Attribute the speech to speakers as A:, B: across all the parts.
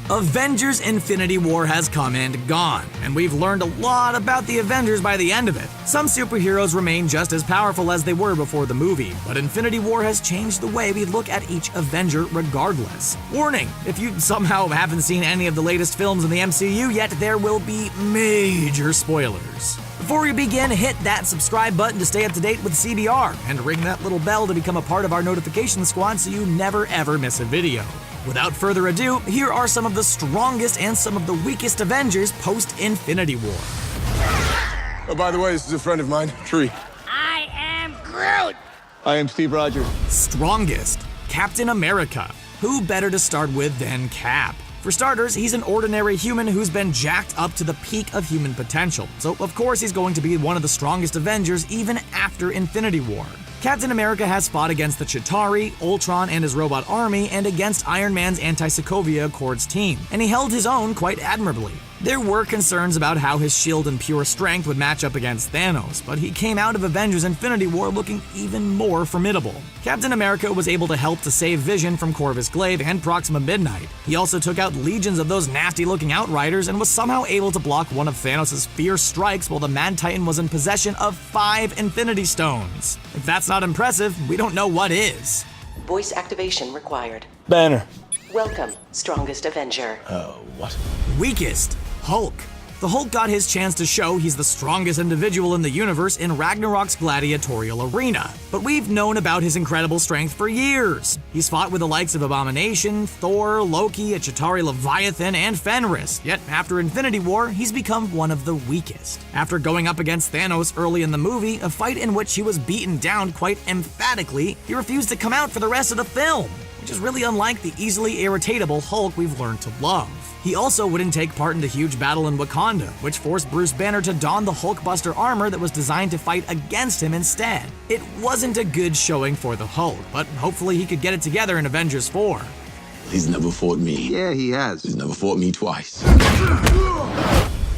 A: Avengers Infinity War has come and gone, and we've learned a lot about the Avengers by the end of it. Some superheroes remain just as powerful as they were before the movie, but Infinity War has changed the way we look at each Avenger regardless. Warning, if you somehow haven't seen any of the latest films in the MCU yet, there will be major spoilers. Before we begin, hit that subscribe button to stay up to date with CBR, and ring that little bell to become a part of our notification squad so you never ever miss a video. Without further ado, here are some of the strongest and some of the weakest Avengers post-Infinity War.
B: Oh, by the way, this is a friend of mine, Tree.
C: I am Groot!
D: I am Steve Rogers.
A: Strongest, Captain America. Who better to start with than Cap? For starters, he's an ordinary human who's been jacked up to the peak of human potential, so of course he's going to be one of the strongest Avengers even after Infinity War. Captain America has fought against the Chitauri, Ultron and his robot army, and against Iron Man's Anti-Sokovia Accords team, and he held his own quite admirably. There were concerns about how his shield and pure strength would match up against Thanos, but he came out of Avengers Infinity War looking even more formidable. Captain America was able to help to save Vision from Corvus Glaive and Proxima Midnight. He also took out legions of those nasty-looking Outriders and was somehow able to block one of Thanos' fierce strikes while the Mad Titan was in possession of 5 Infinity Stones. If that's not impressive, we don't know what is.
E: Voice activation required.
D: Banner.
E: Welcome, strongest Avenger.
D: What?
A: Weakest, Hulk. The Hulk got his chance to show he's the strongest individual in the universe in Ragnarok's gladiatorial arena. But we've known about his incredible strength for years. He's fought with the likes of Abomination, Thor, Loki, a Chitauri Leviathan, and Fenris. Yet after Infinity War, he's become one of the weakest. After going up against Thanos early in the movie, a fight in which he was beaten down quite emphatically, he refused to come out for the rest of the film, which is really unlike the easily irritatable Hulk we've learned to love. He also wouldn't take part in the huge battle in Wakanda, which forced Bruce Banner to don the Hulkbuster armor that was designed to fight against him instead. It wasn't a good showing for the Hulk, but hopefully he could get it together in Avengers 4.
F: He's never fought me.
D: Yeah, he has.
F: He's never fought me twice.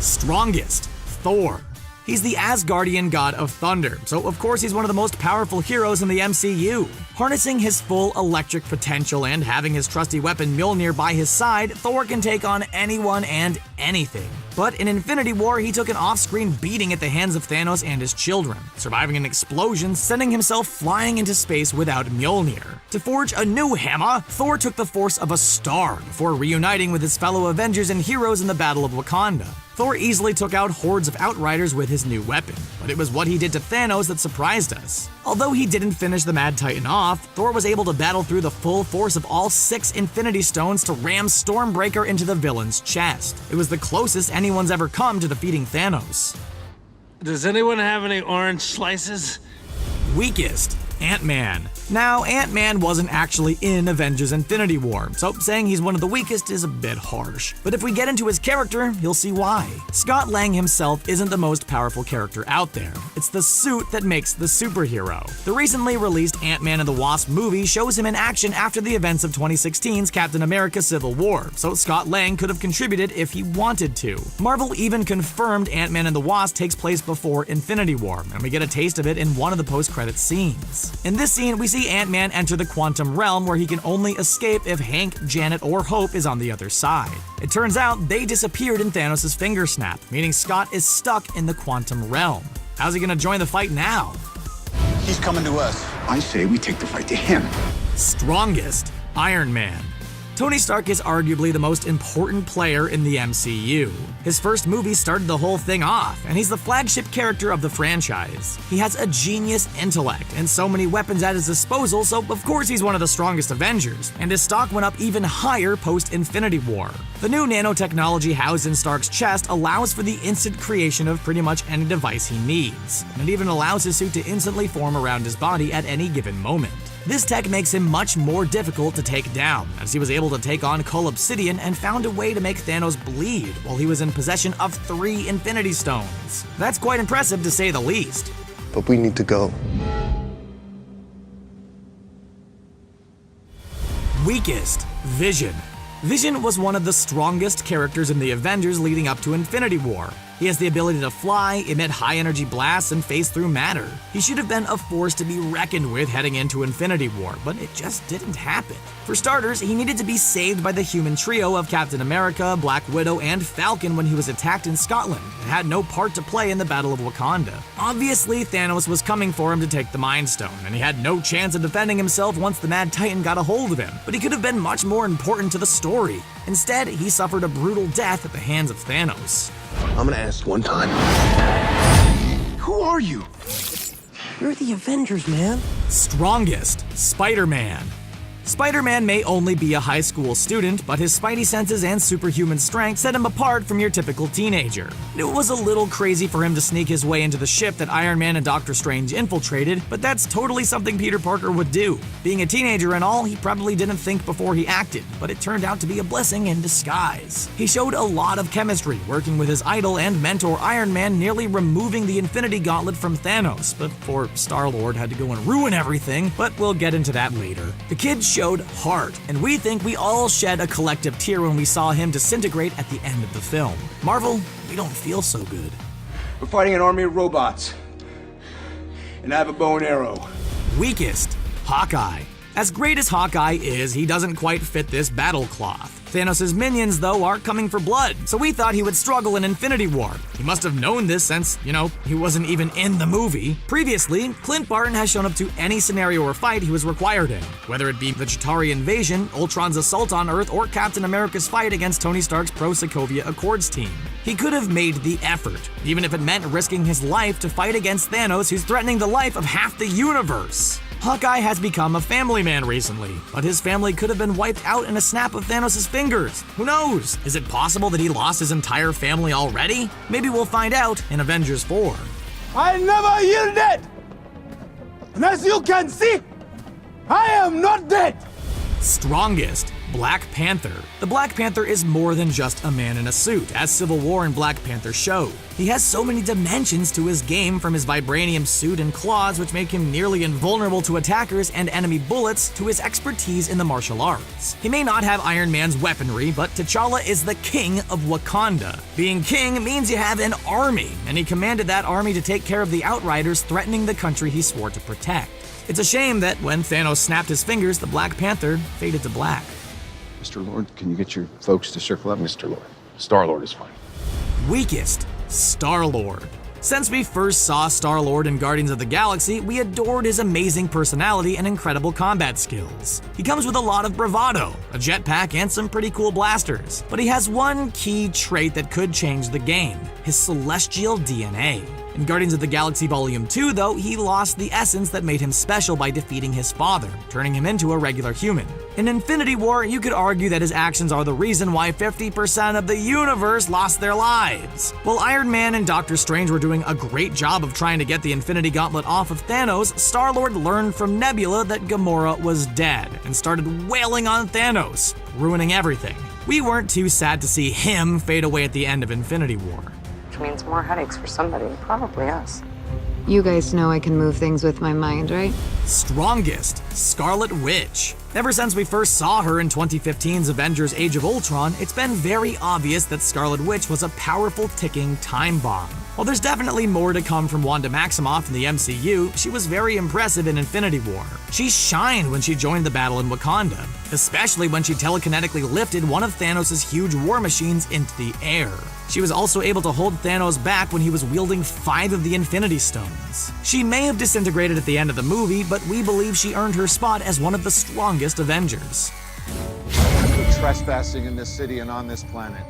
A: Strongest, Thor. He's the Asgardian god of thunder, so of course he's one of the most powerful heroes in the MCU. Harnessing his full electric potential and having his trusty weapon Mjolnir by his side, Thor can take on anyone and anything. But in Infinity War, he took an off-screen beating at the hands of Thanos and his children, surviving an explosion, sending himself flying into space without Mjolnir. To forge a new hammer, Thor took the force of a star before reuniting with his fellow Avengers and heroes in the Battle of Wakanda. Thor easily took out hordes of Outriders with his new weapon, but it was what he did to Thanos that surprised us. Although he didn't finish the Mad Titan off, Thor was able to battle through the full force of all 6 Infinity Stones to ram Stormbreaker into the villain's chest. It was the closest anyone's ever come to defeating Thanos.
G: Does anyone have any orange slices?
A: Weakest, Ant-Man. Now, Ant-Man wasn't actually in Avengers Infinity War, so saying he's one of the weakest is a bit harsh. But if we get into his character, you'll see why. Scott Lang himself isn't the most powerful character out there. It's the suit that makes the superhero. The recently released Ant-Man and the Wasp movie shows him in action after the events of 2016's Captain America Civil War, so Scott Lang could have contributed if he wanted to. Marvel even confirmed Ant-Man and the Wasp takes place before Infinity War, and we get a taste of it in one of the post-credits scenes. In this scene, we see Ant-Man enter the quantum realm where he can only escape if Hank, Janet, or Hope is on the other side. It turns out they disappeared in Thanos' finger snap, meaning Scott is stuck in the quantum realm. How's he gonna join the fight now?
D: He's coming to us.
F: I say we take the fight to him.
A: Strongest, Iron Man. Tony Stark is arguably the most important player in the MCU. His first movie started the whole thing off, and he's the flagship character of the franchise. He has a genius intellect and so many weapons at his disposal, so of course he's one of the strongest Avengers, and his stock went up even higher post-Infinity War. The new nanotechnology housed in Stark's chest allows for the instant creation of pretty much any device he needs, and it even allows his suit to instantly form around his body at any given moment. This tech makes him much more difficult to take down, as he was able to take on Cull Obsidian and found a way to make Thanos bleed while he was in possession of 3 Infinity Stones. That's quite impressive to say the least.
B: But we need to go.
A: Weakest, Vision. Vision was one of the strongest characters in the Avengers leading up to Infinity War. He has the ability to fly, emit high-energy blasts, and phase through matter. He should have been a force to be reckoned with heading into Infinity War, but it just didn't happen. For starters, he needed to be saved by the human trio of Captain America, Black Widow, and Falcon when he was attacked in Scotland, and had no part to play in the Battle of Wakanda. Obviously, Thanos was coming for him to take the Mind Stone, and he had no chance of defending himself once the Mad Titan got a hold of him, but he could have been much more important to the story. Instead, he suffered a brutal death at the hands of Thanos.
B: I'm gonna ask one time. Who are you?
H: You're the Avengers, man.
A: Strongest, Spider-Man. Spider-Man may only be a high school student, but his spidey senses and superhuman strength set him apart from your typical teenager. It was a little crazy for him to sneak his way into the ship that Iron Man and Doctor Strange infiltrated, but that's totally something Peter Parker would do. Being a teenager and all, he probably didn't think before he acted, but it turned out to be a blessing in disguise. He showed a lot of chemistry, working with his idol and mentor Iron Man, nearly removing the Infinity Gauntlet from Thanos, before Star-Lord had to go and ruin everything, but we'll get into that later. The kid showed heart, and we think we all shed a collective tear when we saw him disintegrate at the end of the film. Marvel, we don't feel so good.
B: We're fighting an army of robots. And I have a bow and arrow.
A: Weakest, Hawkeye. As great as Hawkeye is, he doesn't quite fit this battle cloth. Thanos' minions, though, are coming for blood, so we thought he would struggle in Infinity War. He must have known this since, he wasn't even in the movie. Previously, Clint Barton has shown up to any scenario or fight he was required in, whether it be the Chitauri invasion, Ultron's assault on Earth, or Captain America's fight against Tony Stark's pro-Sokovia Accords team. He could have made the effort, even if it meant risking his life to fight against Thanos, who's threatening the life of half the universe. Hawkeye has become a family man recently, but his family could have been wiped out in a snap of Thanos' fingers. Who knows? Is it possible that he lost his entire family already? Maybe we'll find out in Avengers 4.
B: I never yielded! And as you can see, I am not dead!
A: Strongest, Black Panther. The Black Panther is more than just a man in a suit, as Civil War and Black Panther showed. He has so many dimensions to his game, from his vibranium suit and claws, which make him nearly invulnerable to attackers and enemy bullets, to his expertise in the martial arts. He may not have Iron Man's weaponry, but T'Challa is the king of Wakanda. Being king means you have an army, and he commanded that army to take care of the Outriders threatening the country he swore to protect. It's a shame that when Thanos snapped his fingers, the Black Panther faded to black.
I: Mr. Lord, can you get your folks to circle up? Mr. Lord. Star-Lord is fine.
A: Weakest, Star-Lord. Since we first saw Star-Lord in Guardians of the Galaxy, we adored his amazing personality and incredible combat skills. He comes with a lot of bravado, a jetpack, and some pretty cool blasters. But he has one key trait that could change the game: his celestial DNA. In Guardians of the Galaxy Volume 2, though, he lost the essence that made him special by defeating his father, turning him into a regular human. In Infinity War, you could argue that his actions are the reason why 50% of the universe lost their lives. While Iron Man and Doctor Strange were doing a great job of trying to get the Infinity Gauntlet off of Thanos, Star-Lord learned from Nebula that Gamora was dead and started wailing on Thanos, ruining everything. We weren't too sad to see him fade away at the end of Infinity War.
J: Means more headaches for somebody, probably us.
K: You guys know I can move things with my mind, right?
A: Strongest, Scarlet Witch. Ever since we first saw her in 2015's Avengers Age of Ultron, it's been very obvious that Scarlet Witch was a powerful ticking time bomb. While there's definitely more to come from Wanda Maximoff in the MCU, she was very impressive in Infinity War. She shined when she joined the battle in Wakanda, especially when she telekinetically lifted one of Thanos' huge war machines into the air. She was also able to hold Thanos back when he was wielding 5 of the Infinity Stones. She may have disintegrated at the end of the movie, but we believe she earned her spot as one of the strongest Avengers.
I: We're trespassing in this city and on this planet.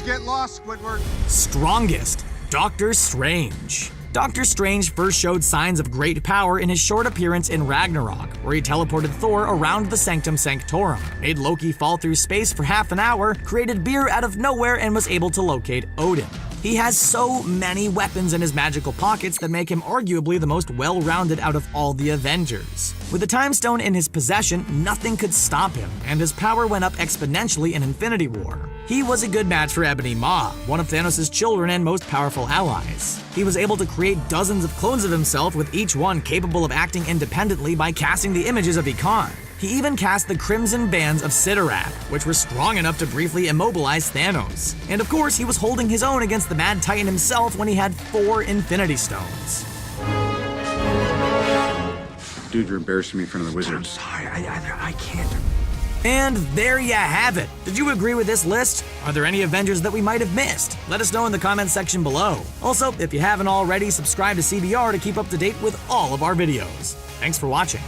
B: Get lost, Squidward.
A: Strongest, Doctor Strange. Doctor Strange first showed signs of great power in his short appearance in Ragnarok, where he teleported Thor around the Sanctum Sanctorum, made Loki fall through space for half an hour, created beer out of nowhere, and was able to locate Odin. He has so many weapons in his magical pockets that make him arguably the most well-rounded out of all the Avengers. With the Time Stone in his possession, nothing could stop him, and his power went up exponentially in Infinity War. He was a good match for Ebony Maw, one of Thanos' children and most powerful allies. He was able to create dozens of clones of himself, with each one capable of acting independently by casting the images of Ikon. He even cast the Crimson Bands of Sidorak, which were strong enough to briefly immobilize Thanos. And of course, he was holding his own against the Mad Titan himself when he had 4 Infinity Stones.
I: Dude, you're embarrassing me in front of the wizards.
H: Sorry, I can't.
A: And there you have it. Did you agree with this list? Are there any Avengers that we might have missed? Let us know in the comments section below. Also, if you haven't already, subscribe to CBR to keep up to date with all of our videos. Thanks for watching.